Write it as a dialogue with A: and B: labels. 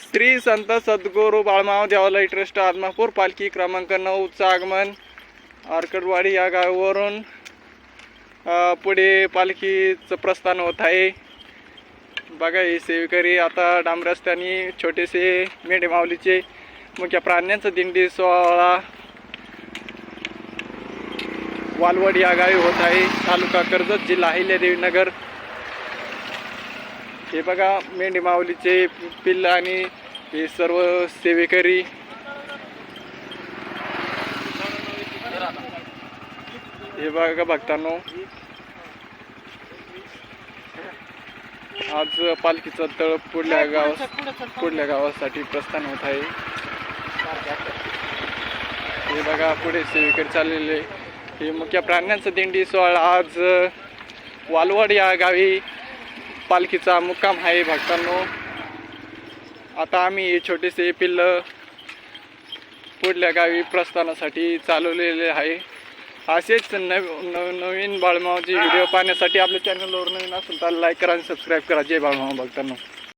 A: श्री संत सद्गुरू बाळमाव देवालय ट्रस्ट आदमापूर पालखी क्रमांक 9चं आगमन आरकडवाडी या गावावरून पुढे पालखीचं प्रस्थान होत आहे। बघा हे सेवेकरी आता डांब रस्त्याने छोटेसे मेंढे माऊलीचे मुख्य प्राण्यांचा दिंडी सोहळा वालवड या गावी होत आहे। तालुका कर्जत, जिल्हा अहिल्यादेवीनगर। हे बघा मेंढे माऊलीचे पिल्ल आणि हे सर्व सेवेकरी। हे बघा भक्तांनो, आज पालखीचा तळ पुढल्या गावासाठी प्रस्थान होत आहे। हे बघा पुढे सेवेकरी चाललेले। हे मुख्य प्राण्यांचा दिंडी सोहळा आज वालवड या गावी पालखीचा मुक्काम आहे भक्तांनो। आता आम्ही छोटेसे पिल्ल पुढल्या गावी प्रस्थानासाठी चालवलेले आहे। असेच नवीन बाळमावचे व्हिडिओ पाहण्यासाठी आपल्या चॅनलवर नवीन असेल तर लाईक करा आणि सबस्क्राईब करा। जय बाळमाव भक्तांनो।